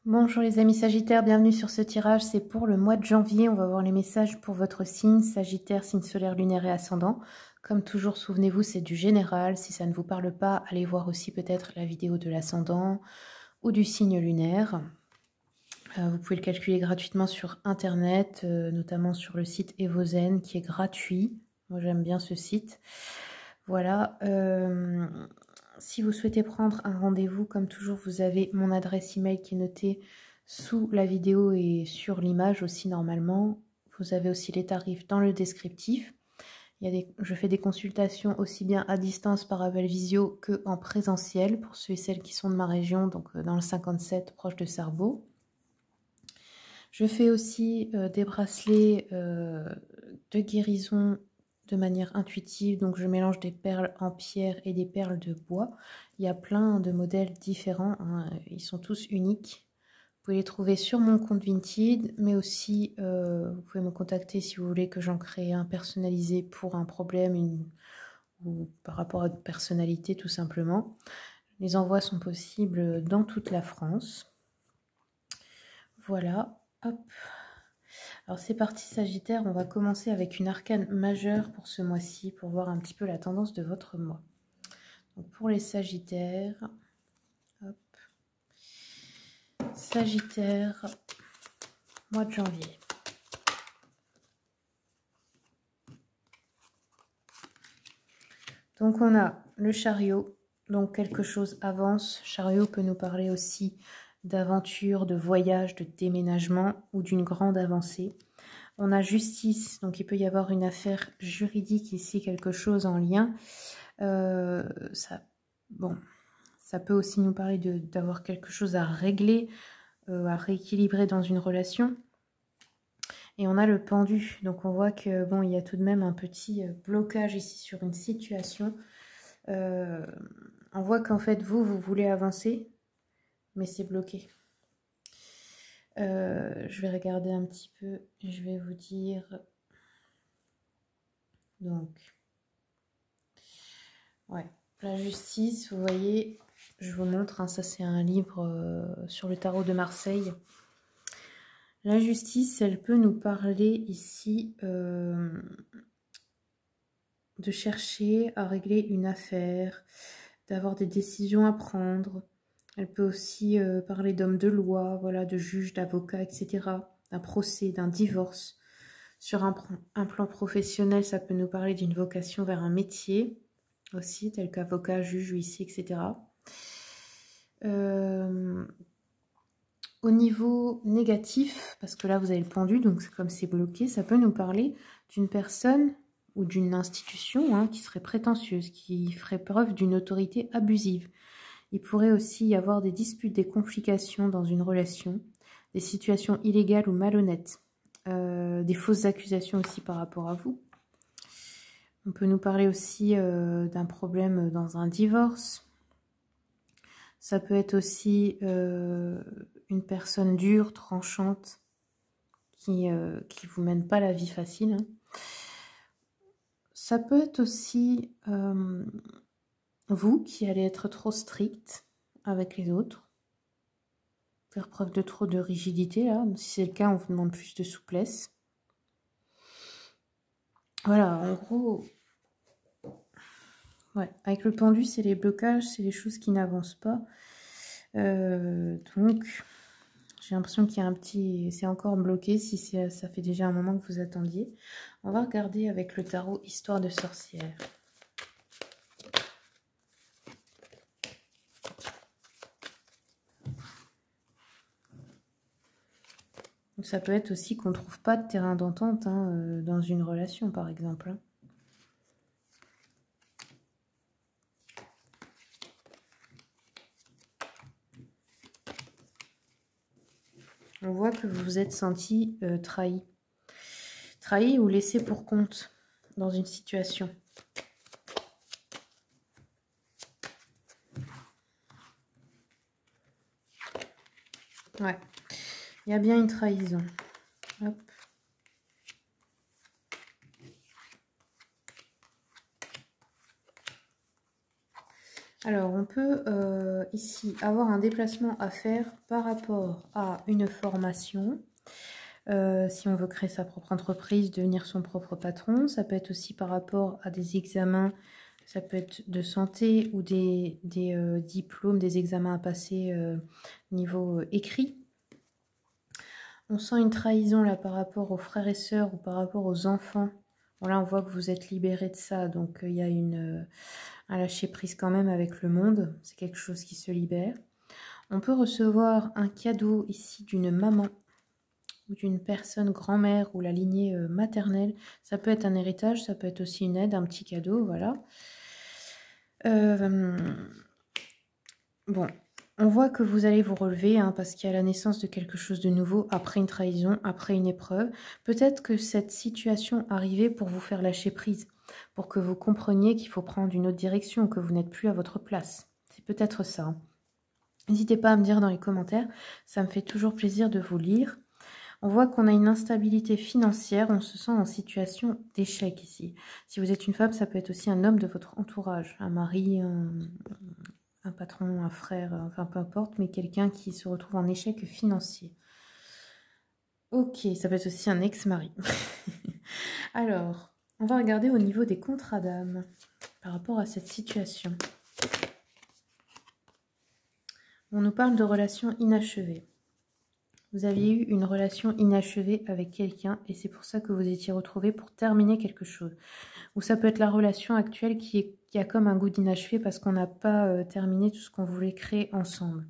Bonjour les amis Sagittaires, bienvenue sur ce tirage, c'est pour le mois de janvier, on va voir les messages pour votre signe, Sagittaire, signe solaire, lunaire et ascendant. Comme toujours, souvenez-vous, c'est du général, si ça ne vous parle pas, allez voir aussi peut-être la vidéo de l'ascendant ou du signe lunaire. Vous pouvez le calculer gratuitement sur internet, notamment sur le site Evozen qui est gratuit. Moi j'aime bien ce site. Voilà. Si vous souhaitez prendre un rendez-vous, comme toujours, vous avez mon adresse email qui est notée sous la vidéo et sur l'image aussi normalement. Vous avez aussi les tarifs dans le descriptif. Je fais des consultations aussi bien à distance par appel visio que en présentiel pour ceux et celles qui sont de ma région, donc dans le 57 proche de Sarrebourg. Je fais aussi des bracelets de guérison de manière intuitive, donc je mélange des perles en pierre et des perles de bois. Il y a plein de modèles différents, hein. Ils sont tous uniques. Vous pouvez les trouver sur mon compte Vinted, mais aussi vous pouvez me contacter si vous voulez que j'en crée un personnalisé pour un problème ou par rapport à votre personnalité tout simplement. Les envois sont possibles dans toute la France. Voilà, hop. Alors c'est parti Sagittaire, on va commencer avec une arcane majeure pour ce mois-ci, pour voir un petit peu la tendance de votre mois. Donc pour les Sagittaires, hop. Sagittaire, mois de janvier. Donc on a le chariot, donc quelque chose avance. Chariot peut nous parler aussi d'aventure, de voyage, de déménagement ou d'une grande avancée. On a justice, donc il peut y avoir une affaire juridique ici, quelque chose en lien. Ça peut aussi nous parler d'avoir quelque chose à régler, à rééquilibrer dans une relation. Et on a le pendu, donc on voit que bon, il y a tout de même un petit blocage ici sur une situation. On voit qu'en fait vous voulez avancer, mais c'est bloqué. Je vais regarder un petit peu, je vais vous dire. Donc, ouais, la justice, vous voyez, je vous montre, hein, ça c'est un livre sur le tarot de Marseille. La justice, elle peut nous parler ici de chercher à régler une affaire, d'avoir des décisions à prendre. Elle peut aussi parler d'hommes de loi, voilà, de juges, d'avocats, etc. D'un procès, d'un divorce. Sur un plan professionnel, ça peut nous parler d'une vocation vers un métier aussi, tel qu'avocat, juge, huissier, etc. Au niveau négatif, parce que là vous avez le pendu, donc comme c'est bloqué, ça peut nous parler d'une personne ou d'une institution, hein, qui serait prétentieuse, qui ferait preuve d'une autorité abusive. Il pourrait aussi y avoir des disputes, des complications dans une relation, des situations illégales ou malhonnêtes, des fausses accusations aussi par rapport à vous. On peut nous parler aussi d'un problème dans un divorce. Ça peut être aussi une personne dure, tranchante, qui vous mène pas la vie facile, hein. Ça peut être aussi vous qui allez être trop strict avec les autres, faire preuve de trop de rigidité, là. Si c'est le cas, on vous demande plus de souplesse. Voilà, en gros, ouais, avec le pendu, c'est les blocages, c'est les choses qui n'avancent pas. Donc, j'ai l'impression qu'il y a un petit... C'est encore bloqué si ça fait déjà un moment que vous attendiez. On va regarder avec le tarot Histoire de sorcière. Donc, ça peut être aussi qu'on ne trouve pas de terrain d'entente, hein, dans une relation, par exemple, hein. On voit que vous vous êtes senti trahi. Trahi ou laissé pour compte dans une situation. Ouais, il y a bien une trahison. Hop. Alors, on peut ici avoir un déplacement à faire par rapport à une formation. Si on veut créer sa propre entreprise, devenir son propre patron. Ça peut être aussi par rapport à des examens. Ça peut être de santé ou des diplômes, des examens à passer niveau écrit. On sent une trahison là par rapport aux frères et sœurs ou par rapport aux enfants. Bon, là, on voit que vous êtes libéré de ça. Donc, il y a un lâcher-prise quand même avec le monde. C'est quelque chose qui se libère. On peut recevoir un cadeau ici d'une maman ou d'une personne grand-mère ou la lignée maternelle. Ça peut être un héritage, ça peut être aussi une aide, un petit cadeau, voilà. Bon, on voit que vous allez vous relever hein, parce qu'il y a la naissance de quelque chose de nouveau après une trahison, après une épreuve. Peut-être que cette situation arrivait pour vous faire lâcher prise, pour que vous compreniez qu'il faut prendre une autre direction, que vous n'êtes plus à votre place. C'est peut-être ça. Hein. N'hésitez pas à me dire dans les commentaires, ça me fait toujours plaisir de vous lire. On voit qu'on a une instabilité financière, on se sent en situation d'échec ici. Si vous êtes une femme, ça peut être aussi un homme de votre entourage, un mari, un patron, un frère, enfin peu importe, mais quelqu'un qui se retrouve en échec financier. Ok, ça peut être aussi un ex-mari. Alors, on va regarder au niveau des contrats d'âme par rapport à cette situation. On nous parle de relations inachevées. Vous aviez eu une relation inachevée avec quelqu'un et c'est pour ça que vous étiez retrouvés pour terminer quelque chose. Ou ça peut être la relation actuelle qui a comme un goût d'inachevé parce qu'on n'a pas terminé tout ce qu'on voulait créer ensemble.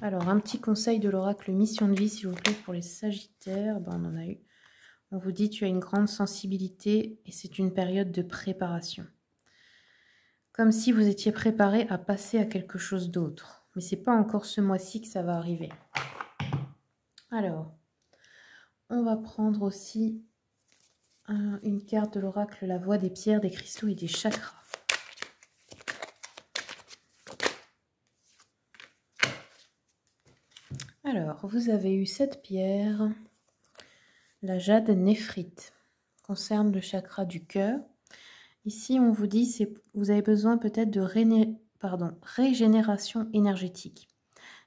Alors, un petit conseil de l'oracle Mission de vie, s'il vous plaît, pour les Sagittaires. Ben, on en a eu. On vous dit, tu as une grande sensibilité et c'est une période de préparation. Comme si vous étiez préparé à passer à quelque chose d'autre. Mais c'est pas encore ce mois-ci que ça va arriver. Alors, on va prendre aussi une carte de l'oracle, la voix des pierres, des cristaux et des chakras. Alors, vous avez eu cette pierre, la jade néphrite, concerne le chakra du cœur. Ici, on vous dit que vous avez besoin peut-être de régénération énergétique,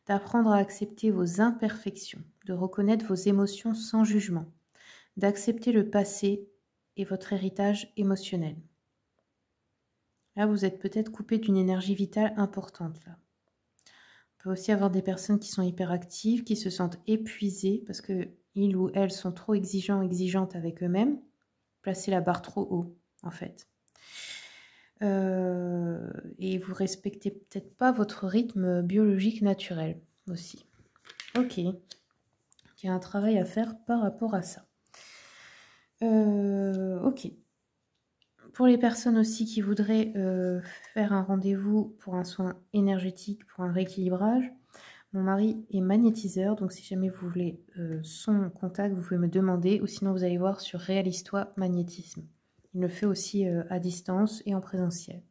d'apprendre à accepter vos imperfections, de reconnaître vos émotions sans jugement, d'accepter le passé et votre héritage émotionnel. Là, vous êtes peut-être coupé d'une énergie vitale importante. Là. On peut aussi avoir des personnes qui sont hyperactives, qui se sentent épuisées parce qu'ils ou elles sont trop exigeantes avec eux-mêmes, placer la barre trop haut, en fait. Et vous respectez peut-être pas votre rythme biologique naturel aussi. Ok. Il y a un travail à faire par rapport à ça. Ok. Pour les personnes aussi qui voudraient faire un rendez-vous pour un soin énergétique, pour un rééquilibrage, mon mari est magnétiseur, donc si jamais vous voulez son contact, vous pouvez me demander, ou sinon vous allez voir sur Réalise-toi Magnétisme. Il le fait aussi à distance et en présentiel.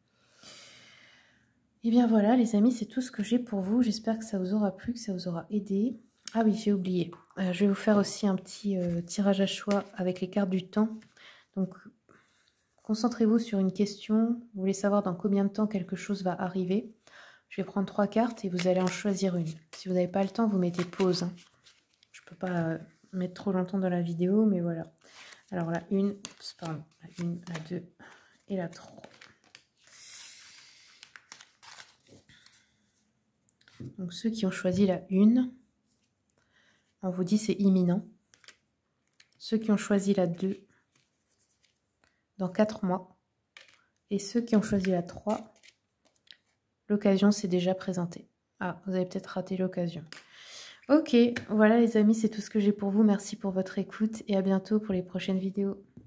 Et bien voilà les amis, c'est tout ce que j'ai pour vous. J'espère que ça vous aura plu, que ça vous aura aidé. Ah oui, j'ai oublié. Je vais vous faire aussi un petit tirage à choix avec les cartes du temps. Donc, concentrez-vous sur une question. Vous voulez savoir dans combien de temps quelque chose va arriver. Je vais prendre 3 cartes et vous allez en choisir une. Si vous n'avez pas le temps, vous mettez pause. Hein. Je ne peux pas mettre trop longtemps dans la vidéo, mais voilà. Alors la 1, pardon, la 1, la 2 et la 3. Donc ceux qui ont choisi la 1, on vous dit c'est imminent. Ceux qui ont choisi la 2, dans 4 mois. Et ceux qui ont choisi la 3, l'occasion s'est déjà présentée. Ah, vous avez peut-être raté l'occasion. Ok, voilà les amis, c'est tout ce que j'ai pour vous. Merci pour votre écoute et à bientôt pour les prochaines vidéos.